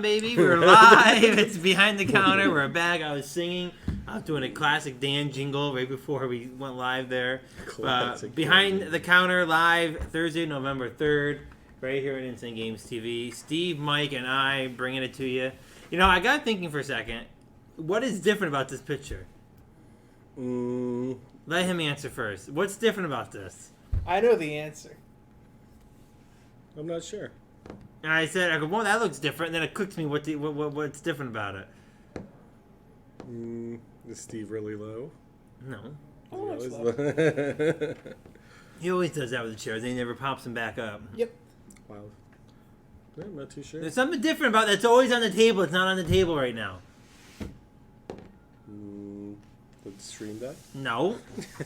on, baby. We're live. It's behind the counter. We're back. I was singing. I was doing a classic Dan jingle right before we went live there. Behind the counter, live Thursday, November 3rd, right here at Instant Games TV. Steve, Mike, and I bringing it to you. You know, I got thinking for a second. What is different about this picture? Let him answer first. What's different about this? I know the answer. I'm not sure. And I said, well, that looks different. And then it clicked to me what's different about it. Is Steve really low? No. Oh, He it's always low. He always does that with the chairs. He never pops them back up. Yep. Wow. I'm not too sure. There's something different about that's always on the table. It's not on the table right now. The stream deck? No.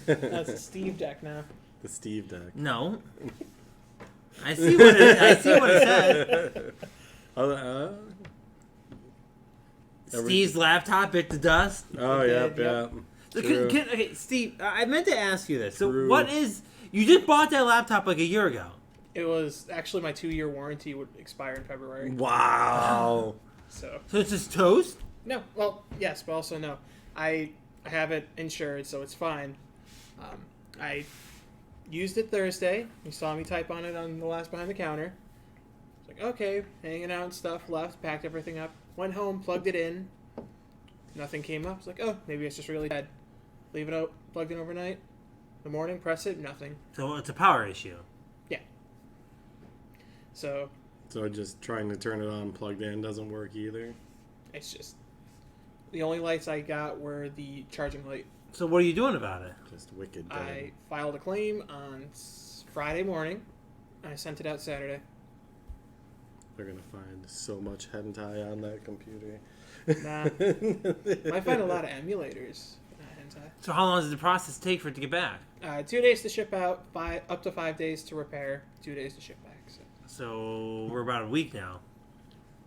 That's a Steve deck now. The Steve deck. No. I see what it says. Steve's laptop bit the dust. Oh, It did, yeah. Okay, Steve, I meant to ask you this. So True. what is... You just bought that laptop like a year ago. It was actually my 2-year warranty would expire in February. Wow. So it's just toast? no, well, yes, but also no. I have it insured, so it's fine. I used it Thursday. You saw me type on it on the last behind the counter. It's like, okay, hanging out and stuff, left, packed everything up. Went home, plugged it in. Nothing came up. It's like, oh, maybe it's just really dead. Leave it out, plugged in overnight. The morning, press it, nothing. So it's a power issue. Yeah. So just trying to turn it on plugged in doesn't work either? it's just... The only lights I got were the charging light. So what are you doing about it? Just wicked dead. I filed a claim on Friday morning. I sent it out Saturday. They're going to find so much hentai on that computer. Nah. Might find a lot of emulators. Hentai. So how long does the process take for it to get back? 2 days to ship out, up to 5 days to repair, 2 days to ship back. So we're about a week now.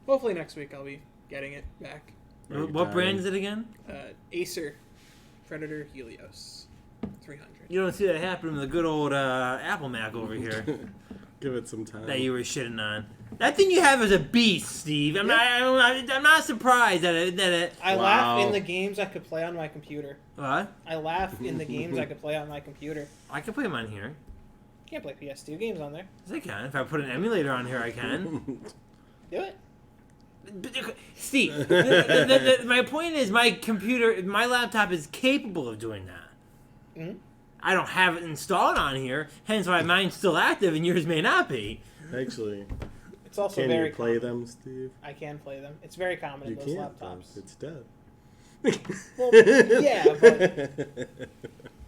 Hopefully next week I'll be getting it back. What brand is it again? Acer Predator Helios 300. You don't see that happen with the good old Apple Mac over here Give it some time. that you were shitting on. That thing you have is a beast, Steve. I'm not surprised that it. I Wow. laugh in the games I could play on my computer. What? I laugh in the games I could play on my computer. I can play them on here. Can't play PS2 games on there. Yes, I can. If I put an emulator on here, I can. Do it. Steve, my point is my laptop is capable of doing that. Mm-hmm. I don't have it installed on here, hence why mine's still active and yours may not be. Actually, It's also can very you play common. them, Steve? I can play them. It's very common You in those can't. laptops. It's dead. Well, yeah, but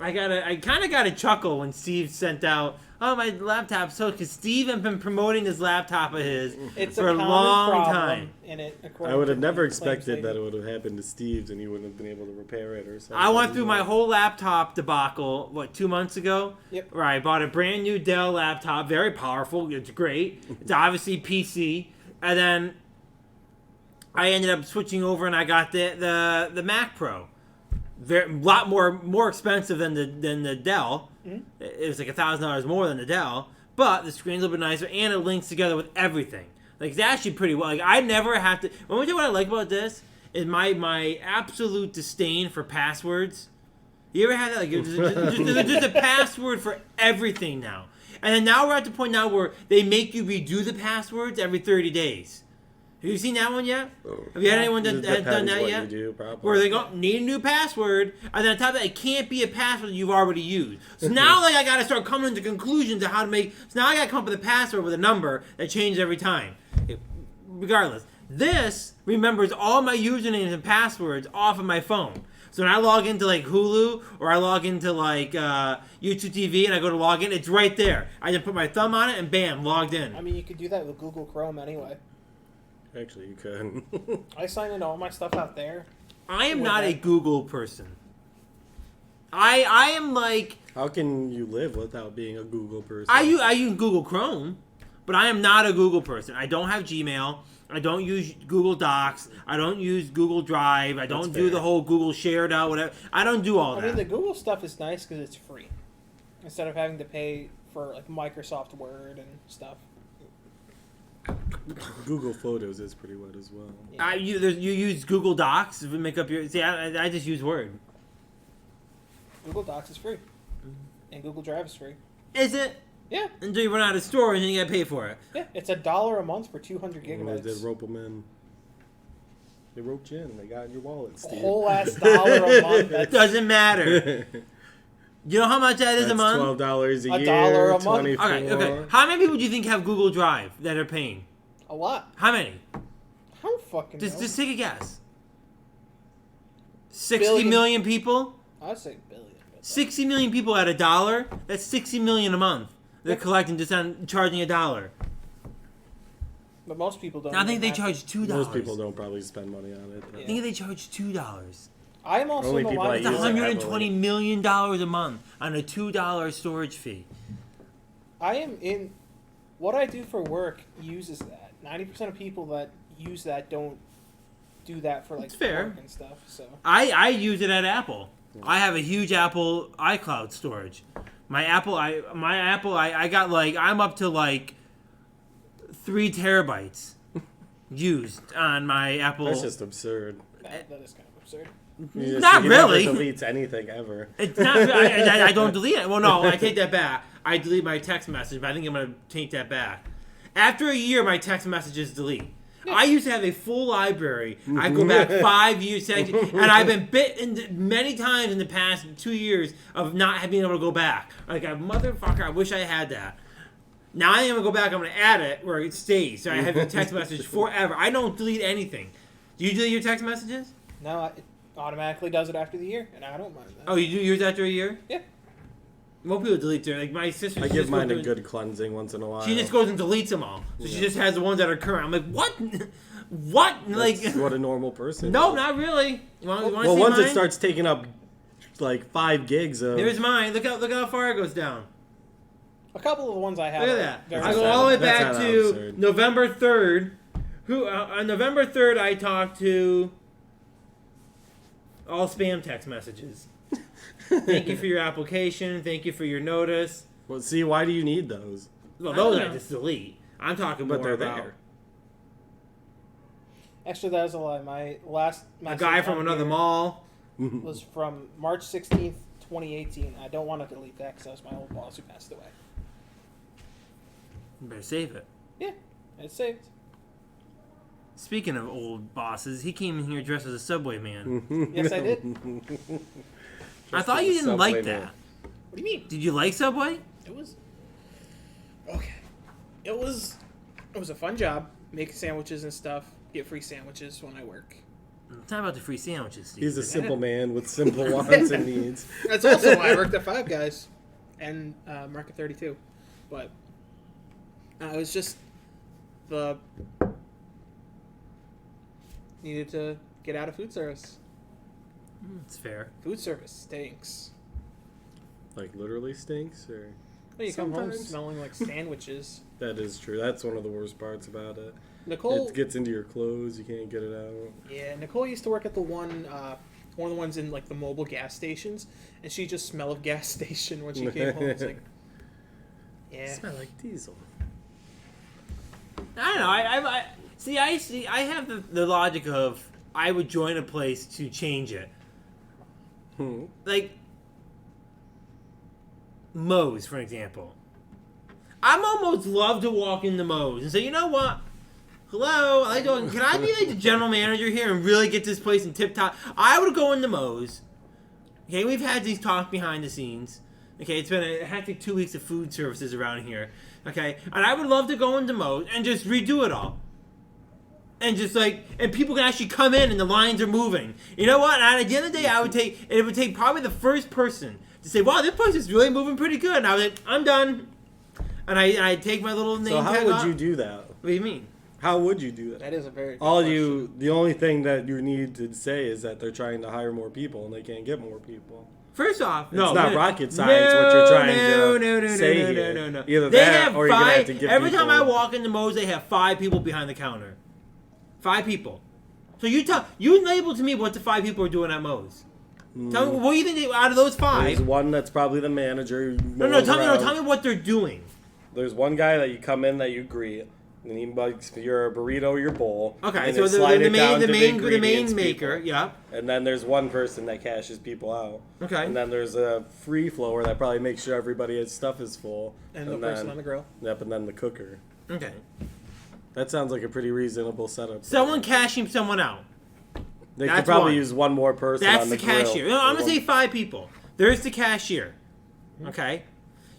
I kind of got a chuckle when Steve sent out, oh, my laptop's so, because Steve had been promoting this laptop of his it's for a common long problem time. in it. I would have to never the claims expected that lady. it would have happened to Steve's and he wouldn't have been able to repair it or something. I went through my whole laptop debacle, 2 months ago? Yep. Where I bought a brand new Dell laptop, very powerful, it's great. It's obviously PC. And then I ended up switching over and I got the Mac Pro. A lot more expensive than the Dell. Mm-hmm. It was like $1,000 more than the Dell, but the screen's a little bit nicer and it links together with everything. Like it's actually pretty well. Like I never have to. When we tell you what I like about this is my absolute disdain for passwords. You ever had that? Like there's a password for everything now, and then now we're at the point now where they make you redo the passwords every 30 days. Have you seen that one yet? Have you had anyone that has done that what yet? You do, probably. Where they go, need a new password, and then on top of that, it can't be a password you've already used. So now, I got to start coming to conclusions of how to make. So now I got to come up with a password with a number that changes every time. Regardless, this remembers all my usernames and passwords off of my phone. So when I log into like Hulu or I log into like YouTube TV and I go to log in, it's right there. I just put my thumb on it and bam, logged in. I mean, you could do that with Google Chrome anyway. Actually, you could. I sign into all my stuff out there. I am not a Google person. I am like How can you live without being a Google person? I use Google Chrome, but I am not a Google person. I don't have Gmail. I don't use Google Docs. I don't use Google Drive. I don't do the whole Google shared out whatever. I don't do all that. I mean, the Google stuff is nice because it's free, instead of having to pay for like Microsoft Word and stuff. Google Photos is pretty wet as well. You use Google Docs to make up your. See, I just use Word. Google Docs is free, and Google Drive is free. Is it? Yeah. Until you run out of storage and you gotta pay for it. Yeah, it's $1 a month for 200 They gigabytes. rope them in. They roped you in. They got in your wallet, A Steve. whole ass dollar a month. It doesn't matter. You know how much that is That's a month? $12 a $1 year. a month. 24. Okay. How many people do you think have Google Drive that are paying? A lot. How many? I don't fucking know. Just take a guess. 60 Billion. million people? I'd say billion. But 60 million people at $1. That's 60 million a month. They're collecting just on charging $1. But most people don't. I think even they have charge $2. Most people don't probably spend money on it. Yeah. I think they charge $2. to. I'm also Only in the people line. that It's use it $120 million a month on a $2 storage fee. I am in. What I do for work uses that. 90% of people that use that don't do that for like It's fair. work and stuff. So I use it at Apple. I have a huge Apple iCloud storage. My Apple I got like I'm up to like 3 terabytes used on my Apple. That's just absurd. that is kind of absurd. Not he really. Never deletes anything ever. It's not. I don't delete it. Well, no, I take that back. I delete my text message, but I think I'm gonna take that back. After a year, my text messages delete. I used to have a full library. I go back 5 years, and I've been bitten many times in the past 2 years of not being able to go back. Like a motherfucker, I wish I had that. Now I am gonna go back. I'm gonna add it where it stays, so I have your text message forever. I don't delete anything. Do you delete your text messages? No, it automatically does it after the year, and I don't mind that. Oh, you do yours after a year? Yeah. Most people delete their, like my sister. I she give just mine goes a through- good cleansing once in a while. She just goes and deletes them all. So she Yeah. just has the ones that are current. I'm like, what? What? That's Like, what a normal person. no, does. not really. You want to Well, see once mine? it starts taking up like 5 gigs of. There's mine. Look how far it goes down. A couple of the ones I have. Look are at that. very I go sad. all the way That's back not to absurd. November 3rd. On November 3rd, I talked to all spam text messages. Thank you for your application. Thank you for your notice. Well, see, why do you need those? Well, I those don't I know. just delete. I'm talking But more they're about there. Actually, that was a lie. My last a message guy from on another here mall. was from March 16th, 2018. I don't want to delete that because that was my old boss who passed away. You better save it. Yeah, it's saved. Speaking of old bosses, he came in here dressed as a Subway man. Yes, I did. I thought you didn't like that. What do you mean? Did you like Subway? It was okay. It was a fun job. Make sandwiches and stuff. Get free sandwiches when I work. It's not about the free sandwiches, Steve. He's a simple man with simple wants and needs. That's also why I worked at Five Guys and Market 32. But it was just the needed to get out of food service. It's fair. Food service stinks. Like literally stinks, or Well, you come home Sometimes. smelling like sandwiches. that is true. That's one of the worst parts about it. Nicole, It gets into your clothes. You can't get it out. yeah, Nicole used to work at the one of the ones in like the mobile gas stations, and she just smelled of gas station when she came home. It's like, yeah, Smell like diesel. I don't know. I see. I have the logic of I would join a place to change it. Like Moes, for example. I'm almost love to walk into Moes and say, you know what? Hello, I like to, can I be like the general manager here and really get this place in tip top? I would go into Moes. Okay, we've had these talks behind the scenes. Okay, it's been a hectic 2 weeks of food services around here. Okay, and I would love to go into Moes and just redo it all. And just like, and people can actually come in and the lines are moving. You know what? And at the end of the day, it would take probably the first person to say, wow, this place is really moving pretty good. And I was like, I'm done. And I take my little name So how tag would off. you do that? What do you mean? How would you do that? that is a very good All question. the only thing that you need to say is that they're trying to hire more people and they can't get more people. First off, It's no, not rocket science what you're trying to say here. No. Either They that have or you're gonna have five. to give Every time I people- walk into Moe's, they have 5 people behind the counter. 5 people. So you label to me what the 5 people are doing at Moe's. Tell me what do you think out of those 5? There's one that's probably the manager. No, tell me what they're doing. There's one guy that you come in that you greet. And you're a burrito, your bowl. Okay, and so they slide it down to the main ingredients maker, people. yeah. And then there's one person that cashes people out. Okay. And then there's a free flower that probably makes sure everybody's stuff is full. And the person on the grill. Yep, and then the cooker. Okay. That sounds like a pretty reasonable setup. Someone cashing someone out. They That's could probably one. use one more person That's on the grill. cashier. No, I'm going to say 5 people. There's the cashier. Okay?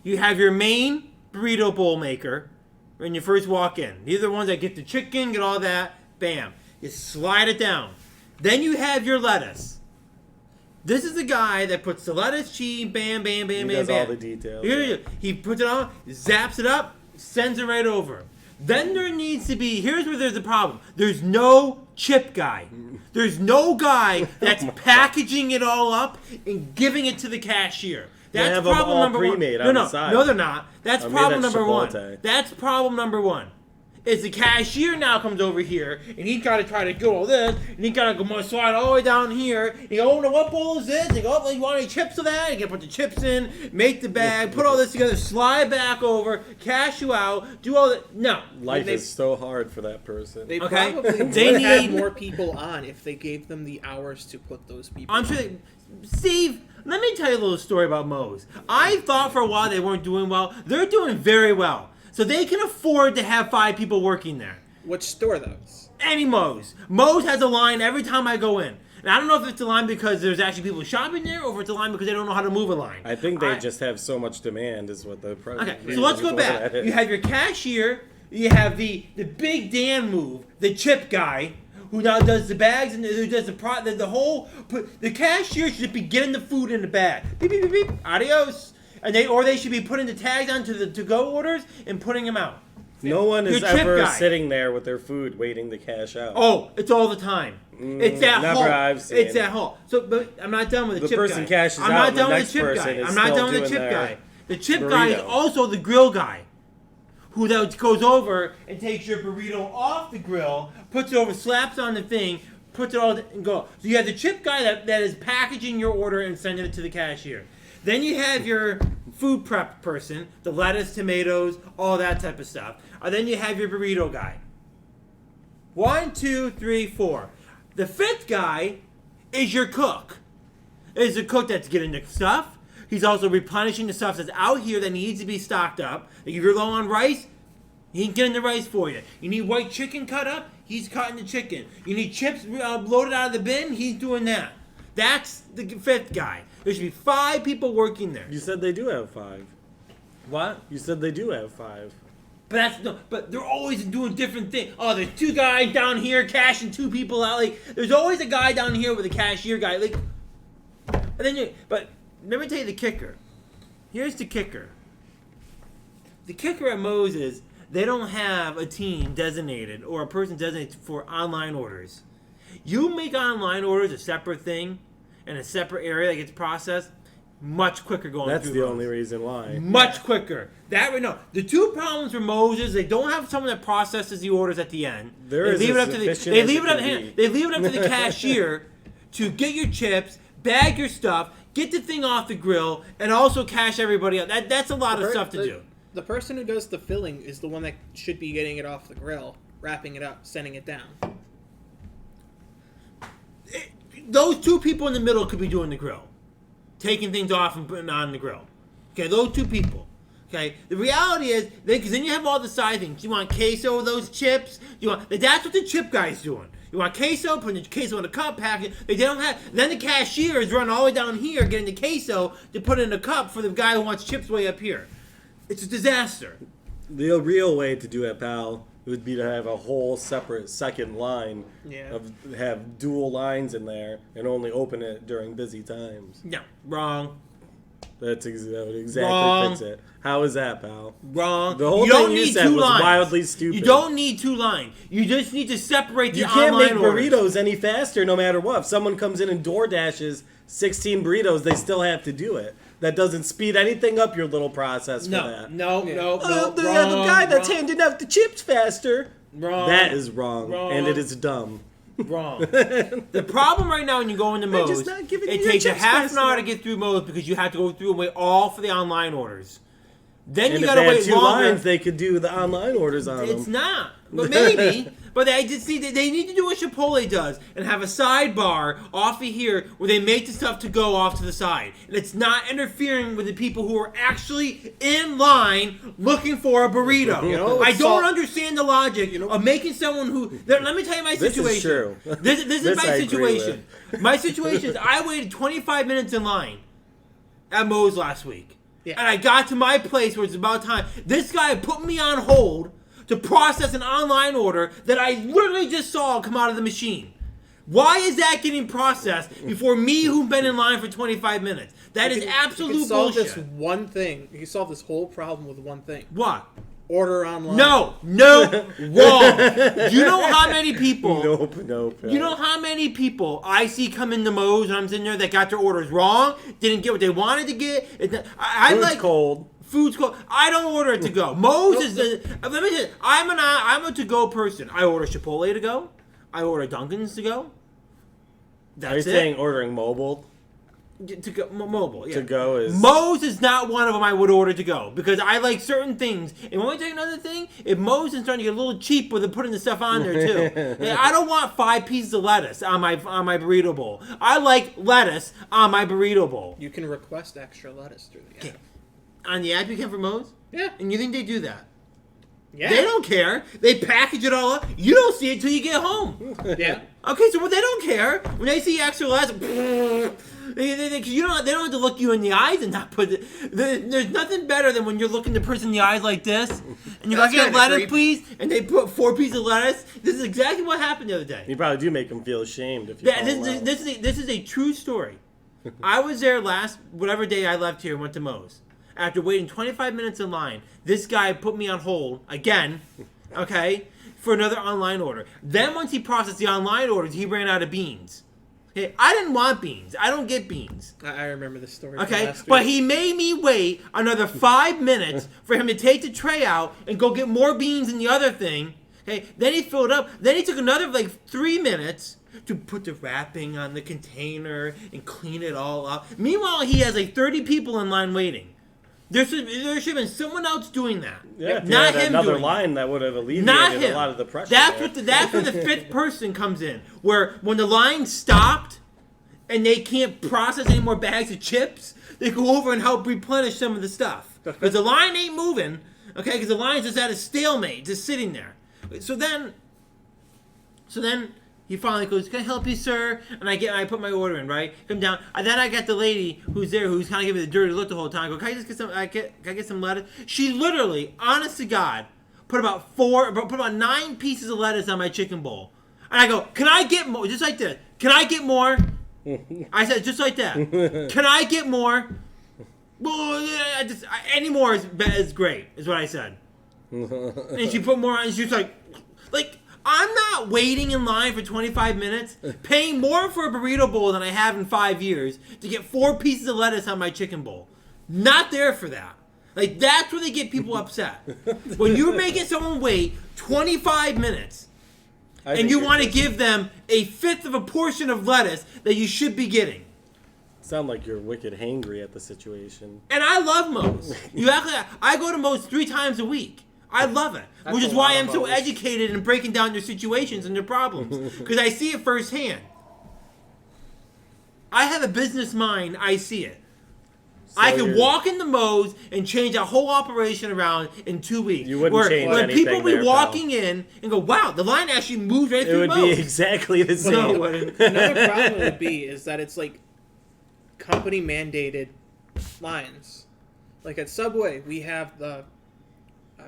You have your main burrito bowl maker when you first walk in. These are the ones that get the chicken, get all that. Bam. You slide it down. Then you have your lettuce. This is the guy that puts the lettuce, cheese, bam, bam, bam, He bam, does bam. all the details. He puts it on, zaps it up, sends it right over. Then there needs to be, here's where there's a problem. There's no chip guy. There's no guy that's packaging it all up and giving it to the cashier. That's have them problem all number one. pre-made No, on no, the side. no, they're not. That's Maybe problem that's number one. Chipotle. That's problem number one. Is the cashier now comes over here and he's got to try to do all this and he got to go slide all the way down here. And you go, oh no, what bowl is this? You go, oh, you want any chips of that? You can put the chips in, make the bag, put all this together, slide back over, cash you out, do all that. No, Life is so hard for that person. They Okay. probably They would have need- more people on if they gave them the hours to put those people I'm on. sure. Steve, let me tell you a little story about Moes. I thought for a while they weren't doing well. They're doing very well. So they can afford to have 5 people working there. Which store, though? Any Moes. Moes has a line every time I go in. And I don't know if it's a line because there's actually people shopping there or if it's a line because they don't know how to move a line. I think they just have so much demand is what the Okay, so let's go back. You have your cashier, you have the big Dan move, the chip guy, who now does the bags and who does the whole. The cashier should be getting the food in the bag. Beep, beep, beep, beep. Adios. And they should be putting the tags onto the to-go orders and putting them out. No one is Your chip ever guy. sitting there with their food waiting to cash out. Oh, it's all the time. It's that never whole. I've seen. It's that whole. So, but I'm not done with the The chip person guy. cashes I'm out not and done the with next the chip person guy. is I'm not still done with the doing chip their guy. The chip guy is burrito. also the grill guy, who then goes over and takes your burrito off the grill, puts it over, slaps on the thing, puts it all and go. So you have the chip guy that is packaging your order and sending it to the cashier. Then you have your food prep person, the lettuce, tomatoes, all that type of stuff. And then you have your burrito guy. 1, 2, 3, 4. The 5th guy is your cook. Is the cook that's getting the stuff. He's also replenishing the stuff that's out here that needs to be stocked up. Like if you're low on rice, he's getting the rice for you. You need white chicken cut up, he's cutting the chicken. You need chips loaded out of the bin, he's doing that. That's the 5th guy. There should be 5 people working there. You said they do have 5. What? You said they do have 5. But they're always doing different things. Oh, there's 2 guys down here cashing 2 people out. Like there's always a guy down here with a cashier guy. Like, and then but let me tell you the kicker. Here's the kicker. The kicker at Moes is they don't have a team designated or a person designated for online orders. You make online orders a separate thing in a separate area that gets processed. Much quicker going That's through the Moes. only reason why. Much quicker. That no. The 2 problems for Moes is they don't have someone that processes the orders at the end. They're They as leave it up to efficient they as leave it it up. can hang on. be. They leave it up to the cashier to get your chips, bag your stuff, get the thing off the grill, and also cash everybody out. That's a lot of stuff to do. The person who does the filling is the one that should be getting it off the grill, wrapping it up, sending it down. Those 2 people in the middle could be doing the grill, taking things off and putting on the grill. Okay, those 2 people. Okay, the reality is, because then you have all the side things. You want queso with those chips. That's what the chip guy's doing. You want queso, putting the queso in a cup, packing. They don't have. Then the cashier is running all the way down here, getting the queso to put in a cup for the guy who wants chips way up here. It's a disaster. The real way to do it, pal, would be to have a whole separate second line have dual lines in there and only open it during busy times. No, wrong. That would exactly Wrong. fix it. How is that, pal? Wrong. The whole you don't thing you need said 2 was lines. wildly stupid. You don't need 2 lines. You just need to separate the You can't online make orders. burritos any faster no matter what. If someone comes in and door dashes 16 burritos, they still have to do it. That doesn't speed anything up your little process for that. No. The Wrong, guy that's wrong, handing out the chips faster. wrong. That is wrong. Wrong. And it is dumb. Wrong. The problem right now when you go into They're Moes, just not giving it you your takes a chips half fast an hour to enough. get through Moes because you have to go through and wait all for the online orders. Then And you if gotta they had wait 2 longer. lines, they could do the online orders on It's them. not. But maybe. But I just see that they need to do what Chipotle does and have a sidebar off of here where they make the stuff to go off to the side. And it's not interfering with the people who are actually in line looking for a burrito. You know, I don't understand the logic of making someone who... Let me tell you my This situation. is true. This is my I agree situation. My situation is I waited 25 minutes in line at Moes last week. Yeah. And I got to my place where it's about time. This guy put me on hold to process an online order that I literally just saw come out of the machine. Why is that getting processed before me who've been in line for 25 minutes? That is absolute you can solve bullshit. this one thing. You can solve this whole problem with one thing. What? Order online. No, wrong. You know how many people... Nope. You know how many people I see come into Moes when I'm sitting there that got their orders wrong, didn't get what they wanted to get? I Food's like cold. Food's cold. I don't order it to go. Moes is the. Let me tell you, I'm a to go person. I order Chipotle to go. I order Dunkin's to go. That's Are you it. saying ordering mobile? To go, mobile, yeah. To go is... Moes is not one of them I would order to go because I like certain things. And when we take another thing, if Moes is starting to get a little cheap with putting the stuff on there too. Yeah, I don't want 5 pieces of lettuce on my burrito bowl. I like lettuce on my burrito bowl. You can request extra lettuce through the app. On the app you can for Moes? Yeah. And you think they do that? Yeah. They don't care. They package it all up. You don't see it till you get home. Yeah. Okay, so they don't care. When they see extra lettuce, they don't have to look you in the eyes and not put it. There's nothing better than when you're looking the person in the eyes like this, and you go, That's "Get kinda lettuce, creepy. please," and they put 4 pieces of lettuce. This is exactly what happened the other day. You probably do make them feel ashamed if you Yeah, call them out. this is a true story. I was there whatever day I left here and went to Moes. After waiting 25 minutes in line, this guy put me on hold again, okay, for another online order. Then once he processed the online orders, he ran out of beans. Hey, I didn't want beans. I don't get beans. I remember this story. From Okay, last but week. he made me wait another 5 minutes for him to take the tray out and go get more beans in the other thing. Okay, then he filled up. Then he took another 3 minutes to put the wrapping on the container and clean it all up. Meanwhile, he has 30 people in line waiting. There should have been someone else doing that. Yeah, if you not had him another doing line that would have alleviated not him. a lot of the pressure. That's there. that's where the 5th person comes in. Where when the line stopped and they can't process any more bags of chips, they go over and help replenish some of the stuff. Because the line ain't moving, okay? Because the line's just at a stalemate, just sitting there. So then he finally goes, "Can I help you, sir?" And I put my order in, right? Come down. And then I got the lady who's there, who's kind of giving me the dirty look the whole time. I go, "Can I just get some? Can I get some lettuce?" She literally, honest to God, put about 9 pieces of lettuce on my chicken bowl. And I go, "Can I get more?" Just like this. "Can I get more?" I said, just like that. "Can I get more?" Well, any more is great, is what I said. And she put more on. And she was like, I'm not waiting in line for 25 minutes, paying more for a burrito bowl than I have in 5 years to get 4 pieces of lettuce on my chicken bowl. Not there for that. That's where they get people upset. When you're making someone wait 25 minutes and you want to give them 1/5 of a portion of lettuce that you should be getting. Sound like you're wicked hangry at the situation. And I love Moes. I go to Moes 3 times a week. I love it, That's which is a why lot I'm of so Moes. educated in breaking down their situations and their problems, because I see it firsthand. I have a business mind. I see it. So I can you're- walk into Moes and change a whole operation around in 2 weeks. You wouldn't change when anything people be there, walking in and go, "Wow, the line actually moves right It through would Moes." be exactly the same. No, it wouldn't. Another problem would be is that it's company mandated lines. Like at Subway, we have the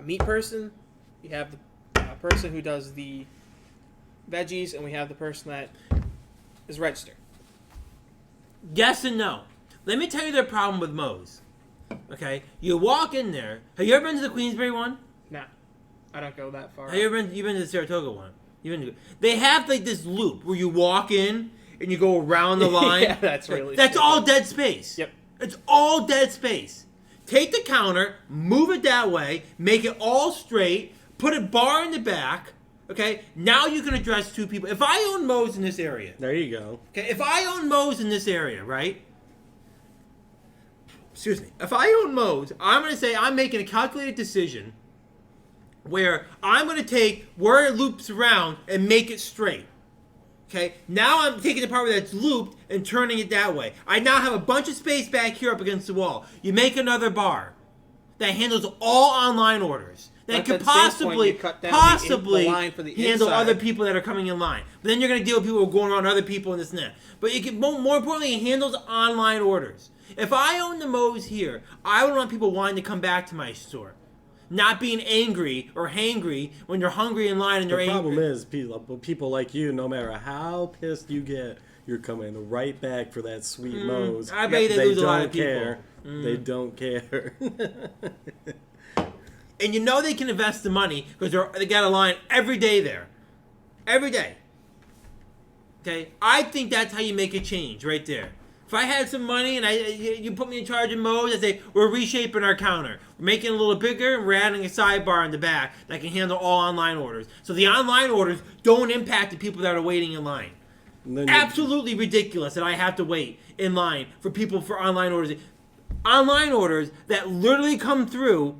meat person, we have the person who does the veggies, and we have the person that is registered. Yes and no. Let me tell you their problem with Moes. Okay, you walk in there. Have you ever been to the Queensbury one? Nah, I don't go that far. Have you ever been? You've been to the Saratoga one. They have this loop where you walk in and you go around the line. Yeah, that's really That's stupid. all dead space. Yep. It's all dead space. Take the counter, move it that way, make it all straight, put a bar in the back. Okay, now you can address 2 people. If I own Moes in this area, There you go. okay, if I own Moes in this area, right? excuse me, if I own Moes, I'm going to say I'm making a calculated decision where I'm going to take where it loops around and make it straight. Okay, now I'm taking the part where that's looped and turning it that way. I now have a bunch of space back here up against the wall. You make another bar that handles all online orders. That could possibly handle other people that are coming in line. But then you're going to deal with people who are going around other people and this and that. But it can, more importantly, it handles online orders. If I own the Moes here, I would want people wanting to come back to my store. Not being angry or hangry when you're hungry in line and you're angry. The problem is, people like you, no matter how pissed you get, you're coming right back for that sweet Moes. I bet they lose a lot of people. They don't care. And you know they can invest the money because they got a line every day there. Every day. Okay? I think that's how you make a change right there. If I had some money and you put me in charge of Moes, I'd say, we're reshaping our counter. We're making it a little bigger, and we're adding a sidebar in the back that can handle all online orders. So the online orders don't impact the people that are waiting in line. Absolutely ridiculous that I have to wait in line for people for online orders. Online orders that literally come through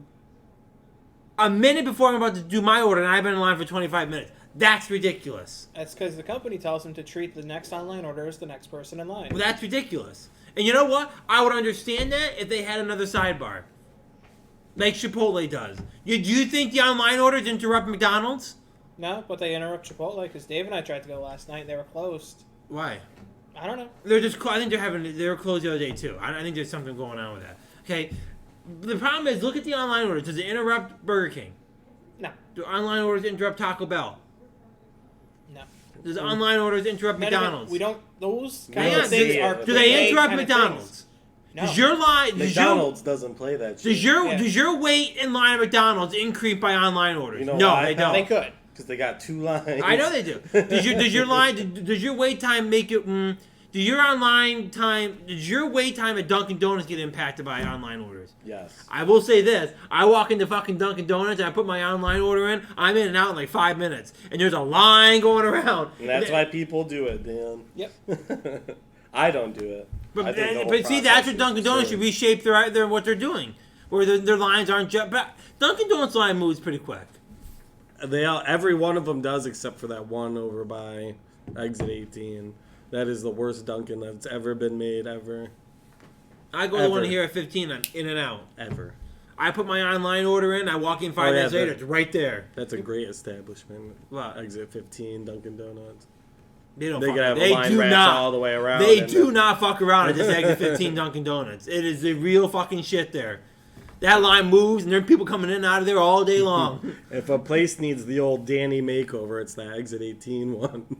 a minute before I'm about to do my order, and I've been in line for 25 minutes. That's ridiculous. That's because the company tells them to treat the next online order as the next person in line. Well, that's ridiculous. And you know what? I would understand that if they had another sidebar. Like Chipotle does. Do you think the online orders interrupt McDonald's? No, but they interrupt Chipotle because Dave and I tried to go last night. They were closed. Why? I don't know. They're just. I think they were closed the other day too. I think there's something going on with that. Okay. The problem is, look at the online orders. Does it interrupt Burger King? No. Do online orders interrupt Taco Bell? No. Does online orders interrupt McDonald's? We don't. Those kind of things are. Do they interrupt McDonald's? No. Does your line? McDonald's doesn't play that shit. Does your wait in line at McDonald's increase by online orders? You know no, why? they don't. They could. Because they got 2 lines. I know they do. Does your wait time make it? Does your wait time at Dunkin' Donuts get impacted by online orders? Yes. I will say this. I walk into fucking Dunkin' Donuts and I put my online order in. I'm in and out in like 5 minutes. And there's a line going around. And that's why people do it, Dan. Yep. I don't do it. But see, that's what Dunkin' Donuts should reshape their what they're doing. Where their lines aren't just... But Dunkin' Donuts line moves pretty quick. Every one of them does except for that one over by exit 18. That is the worst Dunkin' that's ever been made, ever. I go to one here at 15. I'm in and out. Ever. I put my online order in. I walk in 5 minutes later. It's right there. That's a great establishment. What? Exit 15, Dunkin' Donuts. They don't. They could have a line wrapped all the way around. They do not fuck around at this exit 15 Dunkin' Donuts. It is the real fucking shit there. That line moves, and there are people coming in and out of there all day long. If a place needs the old Danny makeover, it's the exit 18 one.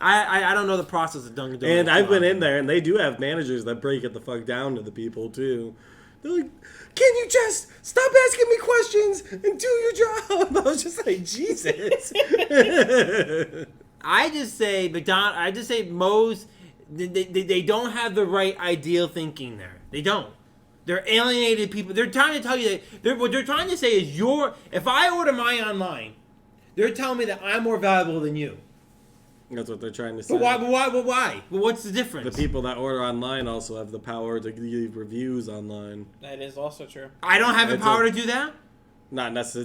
I don't know the process of Dunkin' Donuts. And I've been in there, and they do have managers that break it the fuck down to the people, too. They're like, can you just stop asking me questions and do your job? I was just like, Jesus. I just say Moes, they don't have the right ideal thinking there. They don't. They're alienated people. They're trying to tell you that what they're trying to say is if I order mine online, they're telling me that I'm more valuable than you. That's what they're trying to say. But why? Well, what's the difference? The people that order online also have the power to leave reviews online. That is also true. I don't have the power to do that? Not as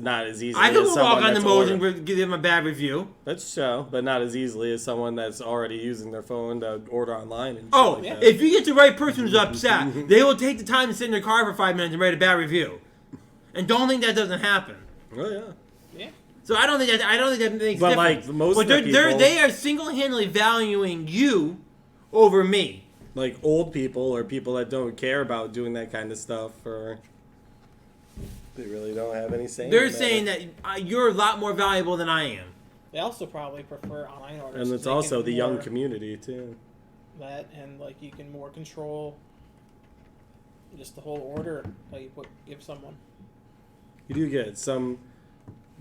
easily. I can walk on the Moes and give them a bad review. That's so, but not as easily as someone that's already using their phone to order online. And if you get the right person who's upset, they will take the time to sit in their car for 5 minutes and write a bad review. And don't think that doesn't happen. Oh yeah. Yeah. So I don't think that makes a difference. But like most of the people, they are single-handedly valuing you over me. Like old people or people that don't care about doing that kind of stuff, or they really don't have any say. They're saying that you're a lot more valuable than I am. They also probably prefer online orders. And it's also the young community too. That and like you can more control just the whole order that you give someone. You do get some.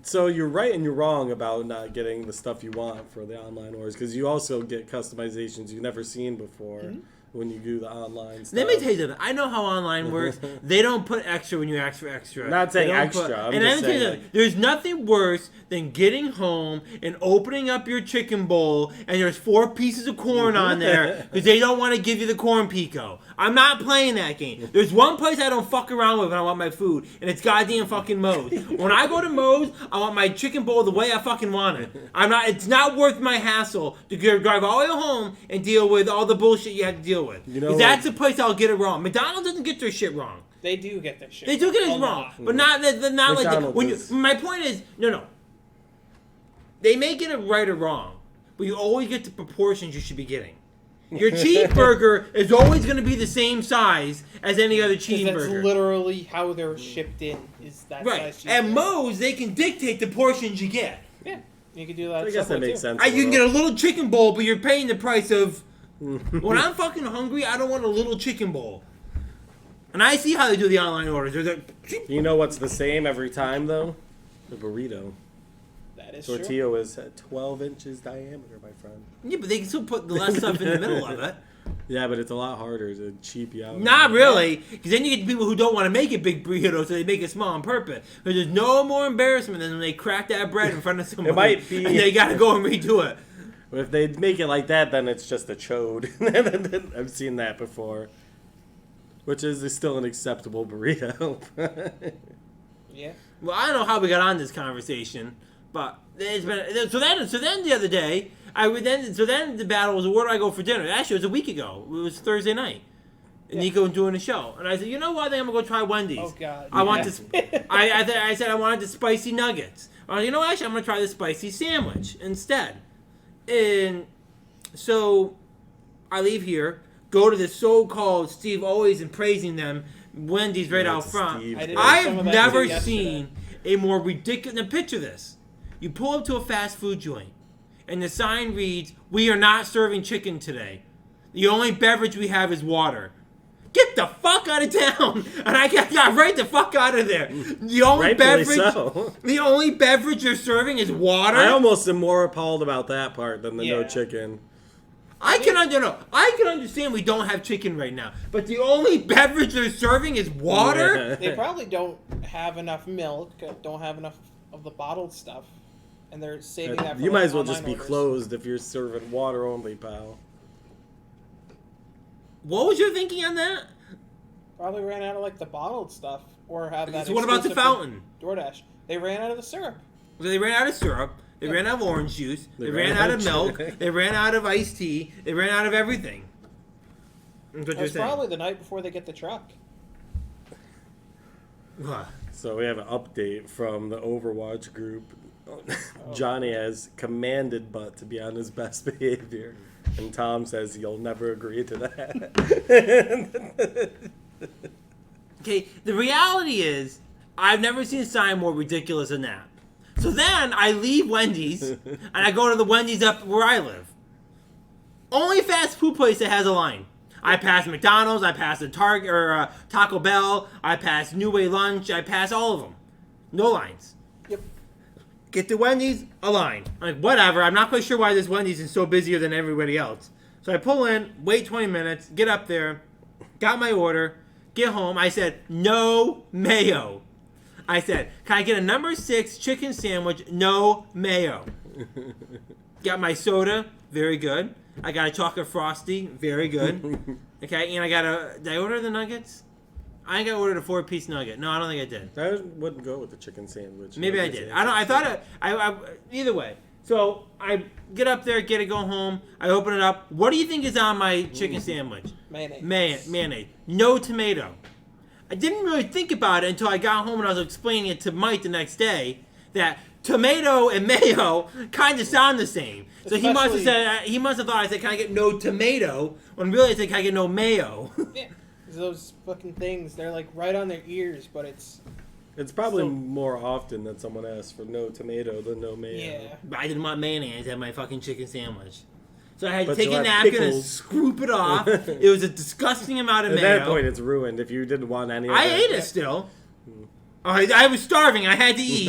So you're right and you're wrong about not getting the stuff you want for the online orders, because you also get customizations you've never seen before. Mm-hmm. when you do the online stuff. Let me tell you something. I know how online works. They don't put extra when you ask for extra. Not saying They don't extra. I'm and just let me tell you saying, something. There's nothing worse than getting home and opening up your chicken bowl and there's 4 pieces of corn on there because they don't want to give you the corn pico. I'm not playing that game. There's one place I don't fuck around with when I want my food, and it's goddamn fucking Moes. When I go to Moes, I want my chicken bowl the way I fucking want it. It's not worth my hassle to drive all the way home and deal with all the bullshit you have to deal with. You know 'Cause that's the place I'll get it wrong. McDonald's doesn't get their shit wrong. They do get their shit. They do get it a wrong, lot. but not like that. McDonald's My point is, no. They may get it right or wrong, but you always get the proportions you should be getting. Your cheeseburger is always going to be the same size as any other 'Cause cheeseburger. that's literally how they're shipped in. Is that Right. size At cheeseburger. Moe's, they can dictate the portions you get. Yeah, you can do that. I at guess that Subway, makes too. sense. You can get a little chicken bowl, but you're paying the price of... When I'm fucking hungry, I don't want a little chicken bowl. And I see how they do the online orders. They're like, You know what's the same every time though? The burrito. That is true. Tortilla is 12 inches diameter, my friend. yeah, but they can still put the less stuff in the middle of it. Yeah, but it's a lot harder to cheap you out. Not really, because then you get the people who don't want to make it big burrito, so they make it small on purpose. Because there's no more embarrassment than when they crack that bread in front of somebody might be- and they got to go and redo it. If they make it like that, then it's just a chode. I've seen that before. Which is still an acceptable burrito. Yeah. Well, I don't know how we got on this conversation, but it's been so then the other day then the battle was, where do I go for dinner? Actually, it was a week ago. It was Thursday night. And Nico was doing a show, and I said, you know what? I think I'm gonna go try Wendy's. Oh God. I want yeah. this. I said I wanted the spicy nuggets. You know, actually, I'm gonna try the spicy sandwich instead. And so I leave here, go to the so-called Steve always and praising them Wendy's right out That's front. Steve. I did I've some of that never too yesterday. seen a more ridiculous. Now picture this: you pull up to a fast food joint, and the sign reads, "We are not serving chicken today. The only beverage we have is water." Get the fuck out of town! And I got right the fuck out of there. The only Rightfully beverage, so. the only beverage you're serving is water. I almost am more appalled about that part than the no Yeah. chicken. I can understand we don't have chicken right now, but the only beverage they're serving is water. They probably don't have enough milk. Don't have enough of the bottled stuff, and they're saving that. For You might as well online just be orders. closed if you're serving water only, pal. What was your thinking on that? Probably ran out of like the bottled stuff, or have that. So what about the exclusive to fountain? DoorDash. They ran out of the syrup. So they ran out of syrup. They ran out of orange juice. They ran out of milk. They ran out of iced tea. They ran out of everything. That's what you're It's saying. probably the night before they get the truck. What? So we have an update from the Overwatch group. Johnny has commanded Butt to be on his best behavior. And Tom says you'll never agree to that. Okay, the reality is, I've never seen a sign more ridiculous than that. So then I leave Wendy's and I go to the Wendy's up where I live. Only fast food place that has a line. I pass McDonald's, I pass the Target or Taco Bell, I pass New Way Lunch, I pass all of them. No lines. Yep. Get to Wendy's, a line. I'm like, whatever, I'm not quite sure why this Wendy's is so busier than everybody else. So I pull in, wait 20 minutes, get up there, got my order, get home. I said, no mayo. I said, can I get a number 6 chicken sandwich, no mayo? Got my soda, very good. I got a chocolate frosty, very good. Okay, and did I order the nuggets? I think I ordered a 4-piece nugget. No, I don't think I did. I wouldn't go with the chicken sandwich. Maybe I did. I thought either way. So I get up there, get it, go home. I open it up. What do you think is on my chicken sandwich? Mayonnaise. Mayonnaise. No tomato. I didn't really think about it until I got home and I was explaining it to Mike the next day that tomato and mayo kind of sound the same. So he must have said, thought I said, can I get no tomato? When really I said, can I get no mayo? Yeah. Those fucking things, they're like right on their ears, but it's probably So- more often that someone asks for no tomato than no mayo. yeah. But I didn't want mayonnaise at my fucking chicken sandwich. So I had to But take you'll a have napkin and pickles. scoop it off. It was a disgusting amount of At mayo. that point, it's ruined if you didn't want any of I that. ate it still. I was starving. I had to eat.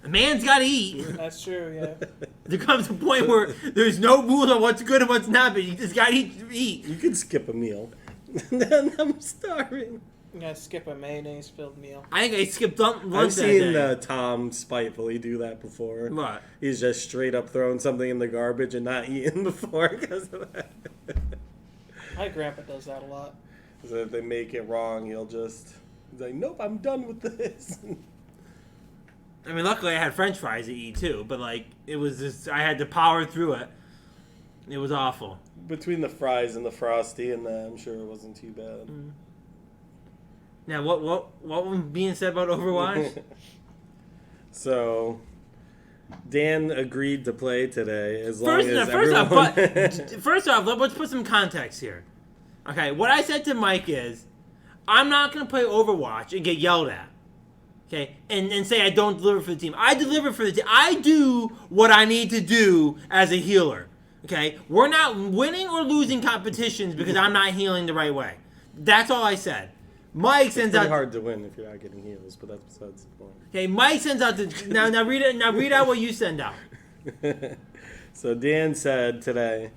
A man's got to eat. That's true, yeah. There comes a point where there's no rules on what's good and what's not, but you just gotta eat. You could skip a meal. Then I'm starving. I'm gonna skip a mayonnaise-filled meal. I think I skipped lunch I've that day. seen Tom spitefully do that before. What? He's just straight up throwing something in the garbage and not eating before because of that. My grandpa does that a lot. So if they make it wrong, he's like, nope, I'm done with this. I mean, luckily I had French fries to eat too, but like it was just I had to power through it. It was awful. Between the fries and the Frosty and that, I'm sure it wasn't too bad. Now, what was being said about Overwatch? So, Dan agreed to play today as long as First everyone... first off, let's put some context here. Okay, what I said to Mike is, I'm not going to play Overwatch and get yelled at. Okay, and say I don't deliver for the team. I deliver for the team. I do what I need to do as a healer. Okay, we're not winning or losing competitions because I'm not healing the right way. That's all I said. Mike sends out. It's hard to win if you're not getting heals, but that's besides the point. Okay, Mike sends out the now read it. Now read out what you send out. So Dan said today,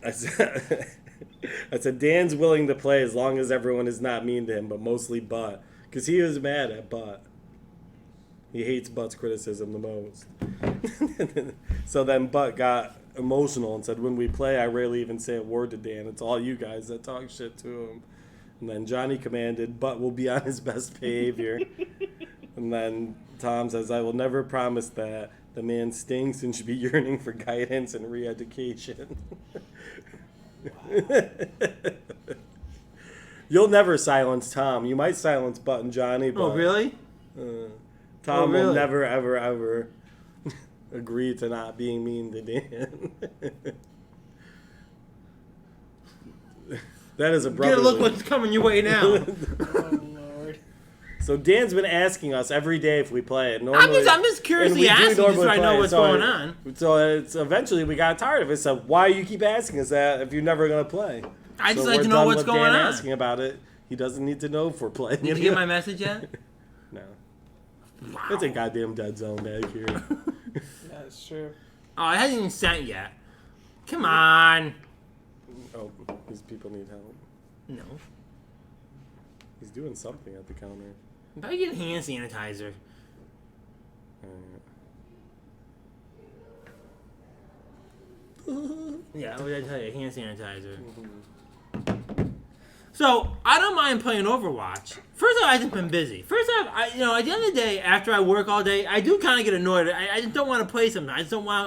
I said Dan's willing to play as long as everyone is not mean to him, but mostly Butt, because he was mad at Butt. He hates Butt's criticism the most. So then Butt got emotional and said, when we play, I rarely even say a word to Dan. It's all you guys that talk shit to him. And then Johnny commanded, Butt will be on his best behavior. And then Tom says, I will never promise that. The man stinks and should be yearning for guidance and re-education. You'll never silence Tom. You might silence Butt and Johnny, but... Oh, really? Tom really? will never, ever, ever agree to not being mean to Dan. That is a brother. Get a look what's coming your way now. Oh, Lord. So Dan's been asking us every day if we play it. Normally, I'm just curiously asking just so I know what's going on. So it's eventually we got tired of it. So why you keep asking us that if you're never going to play? I just So like we're to know done what's with going Dan on. asking about it. He doesn't need to know if we're playing. Did you get my message yet? No. Wow. It's a goddamn dead zone back here. That's true. Oh, it hasn't even sent yet. Come on. Oh, these people need help. No. He's doing something at the counter. I'm probably getting hand sanitizer. Yeah, what did I tell you? Hand sanitizer. So, I don't mind playing Overwatch. First off, I've just been busy. First off, at the end of the day, after I work all day, I do kind of get annoyed. I just don't want to play something. I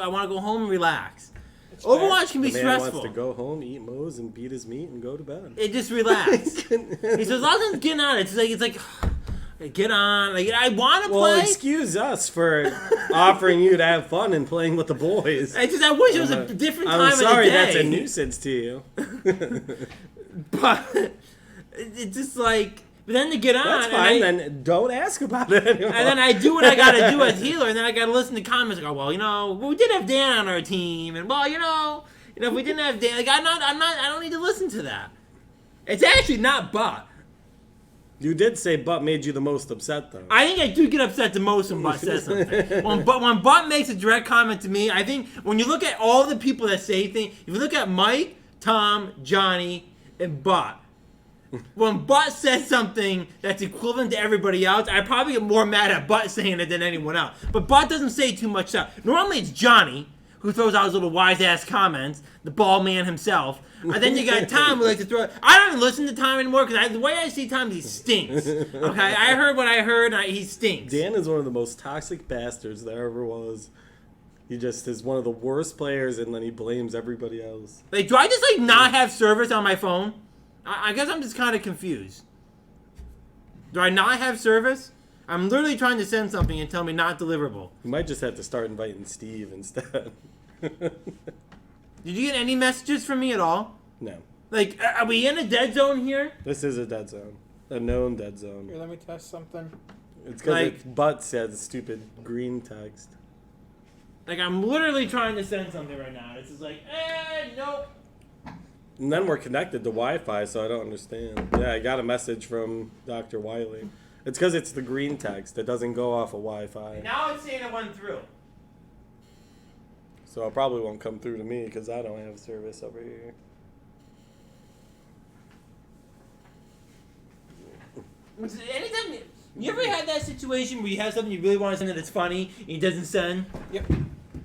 want to go home and relax. It's Overwatch can be The man stressful. wants to go home, eat Moes, and beat his meat and go to bed. It just relax. He says, as long as it's getting on, it's like get on. Like I want to play. Well, excuse us for offering you to have fun and playing with the boys. I wish it was a different time I'm sorry of the day. that's a nuisance to you. But it's just like, but then to get on, That's fine, then don't ask about it anymore. and then I do what I gotta do as healer, and then I gotta listen to comments like, oh, well, we did have Dan on our team, and well, if we didn't have Dan, like I don't need to listen to that. It's actually not Butt. You did say Butt made you the most upset, though. I think I do get upset the most when Butt says something. When Butt makes a direct comment to me, I think when you look at all the people that say things, if you look at Mike, Tom, Johnny, and Butt, when Butt says something that's equivalent to everybody else, I probably get more mad at Butt saying it than anyone else. But Butt doesn't say too much stuff. Normally it's Johnny who throws out his little wise-ass comments, the ball man himself. And then you got Tom who likes to throw... I don't even listen to Tom anymore because the way I see Tom, he stinks. Okay, I heard what I heard, and he stinks. Dan is one of the most toxic bastards there ever was. He just is one of the worst players, and then he blames everybody else. Like, do I just, not have service on my phone? I guess I'm just kind of confused. Do I not have service? I'm literally trying to send something and tell me not deliverable. You might just have to start inviting Steve instead. Did you get any messages from me at all? No. Like, are we in a dead zone here? This is a dead zone. A known dead zone. Here, let me test something. It's because Like- Butt said stupid green text. Like, I'm literally trying to send something right now. It's just like, nope. And then we're connected to Wi-Fi, so I don't understand. Yeah, I got a message from Dr. Wiley. It's because it's the green text. It doesn't go off of Wi-Fi. Now it's saying it went through. So it probably won't come through to me because I don't have service over here. Anytime you ever had that situation where you have something you really want to send that's funny and it doesn't send? Yep.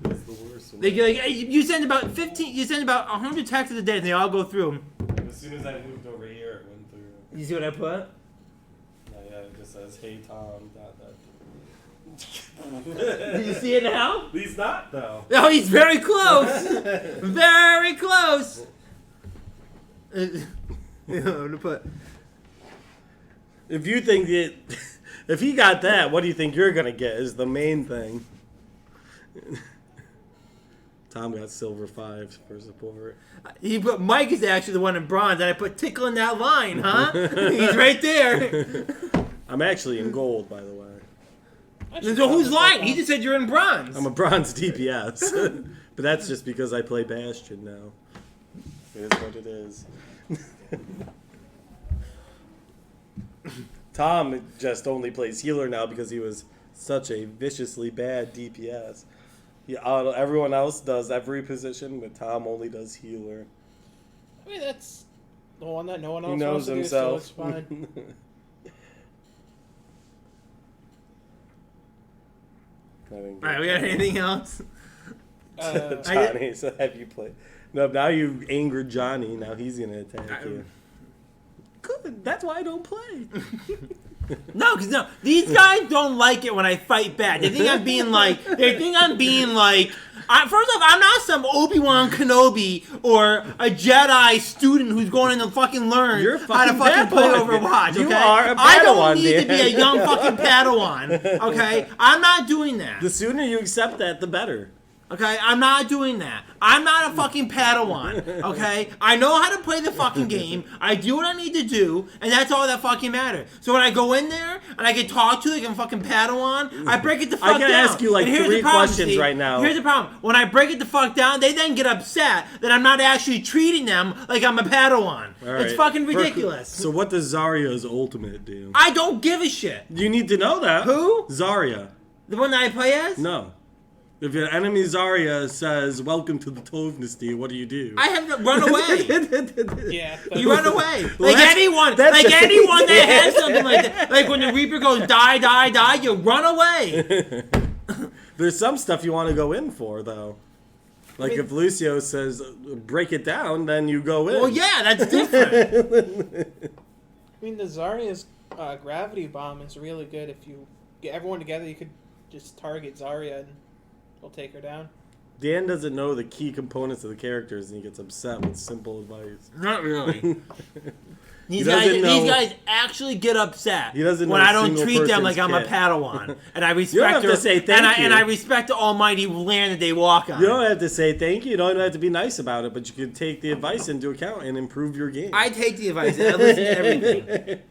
That's the worst one. Like you send about 15, you send about 100 texts a day and they all go through. As soon as I moved over here, it went through. You see what I put? No, yeah, it just says, "Hey Tom." Did you see it now? He's not though. Oh, he's very close. Very close. I'm gonna put. If you think it, if he got that, what do you think you're gonna get? Is the main thing. Tom got silver 5 for support. He put Mike is actually the one in bronze, and I put Tickle in that line, huh? He's right there. I'm actually in gold, by the way. So who's lying? He just said you're in bronze. I'm a bronze DPS, but that's just because I play Bastion now. It is what it is. Tom just only plays healer now because he was such a viciously bad DPS. Everyone else does every position, but Tom only does healer. I mean, that's the one that no one else He knows wants himself. to do, so it's fine. Alright, we got anything else? Johnny, so have you played? No, now you angered Johnny. Now he's gonna attack you. Good. That's why I don't play. No, because these guys don't like it when I fight back. They think I'm being like. First off, I'm not some Obi-Wan Kenobi or a Jedi student who's going in to fucking learn You're how to fucking fucking play Padawan. Overwatch. Okay? You are a I don't Padawan, need to be a Dan. young fucking Padawan. Okay, I'm not doing that. The sooner you accept that, the better. Okay, I'm not doing that. I'm not a fucking Padawan, okay? I know how to play the fucking game. I do what I need to do, and that's all that fucking matters. So when I go in there, and I get talked to like I'm fucking Padawan, I break it the fuck down. I gotta ask you like And here's 3 the problem, questions Steve. right now. Here's the problem. When I break it the fuck down, they then get upset that I'm not actually treating them like I'm a Padawan. All It's right. fucking ridiculous. So what does Zarya's ultimate do? I don't give a shit. You need to know that. Who? Zarya. The one that I play as? No. If your enemy Zarya says, "Welcome to the Tovnesty," what do you do? I have to run away. Yeah. You run away. Well, Like that's anyone the that thing. has something like that. Like when the Reaper goes, die, die, die, you run away. There's some stuff you want to go in for, though. Like if Lucio says, "Break it down," then you go in. Well, yeah, that's different. I mean, the Zarya's gravity bomb is really good. If you get everyone together, you could just target Zarya and they'll take her down. Dan doesn't know the key components of the characters, and he gets upset with simple advice. Not really. These doesn't know- guys actually get upset He doesn't know when I a don't single treat them person's like I'm a kit. Padawan, and I respect You don't have her, to say thank you. and I respect the almighty land that they walk on. You don't have to say thank you. You don't have to be nice about it, but you can take the advice into account and improve your game. I take the advice. I listen to everything.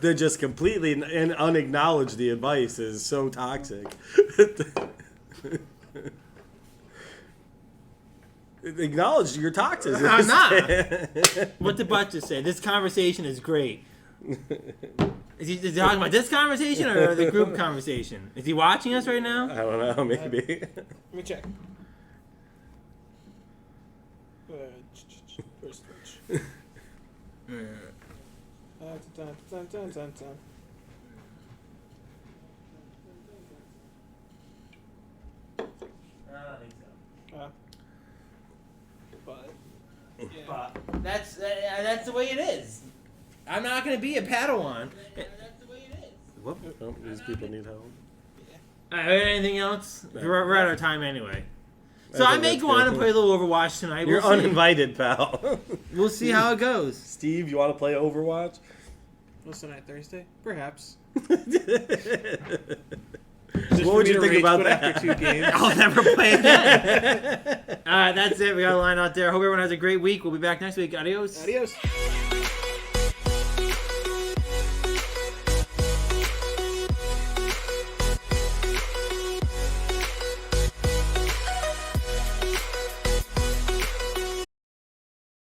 They just completely and unacknowledge the advice is so toxic. Acknowledge your toxic. I'm not. What did Butch just say? This conversation is great. Is he talking about this conversation or the group conversation? Is he watching us right now? I don't know, maybe. Let me check. First switch. Dun. I don't think so. But yeah. But that's the way it is. I'm not gonna be a Padawan. That's the way it is. Whoop. Oh, these people need help. Alright, anything else? No. We're out of time anyway. So I I think may that's go on good. and play a little Overwatch tonight. You're We'll see. uninvited, pal. We'll see how it goes. Steve, you want to play Overwatch? Listen, on Thursday, perhaps. What would you think about that? After 2 games. I'll never play again. Alright, that's it. We got a line out there. Hope everyone has a great week. We'll be back next week. Adios. Adios.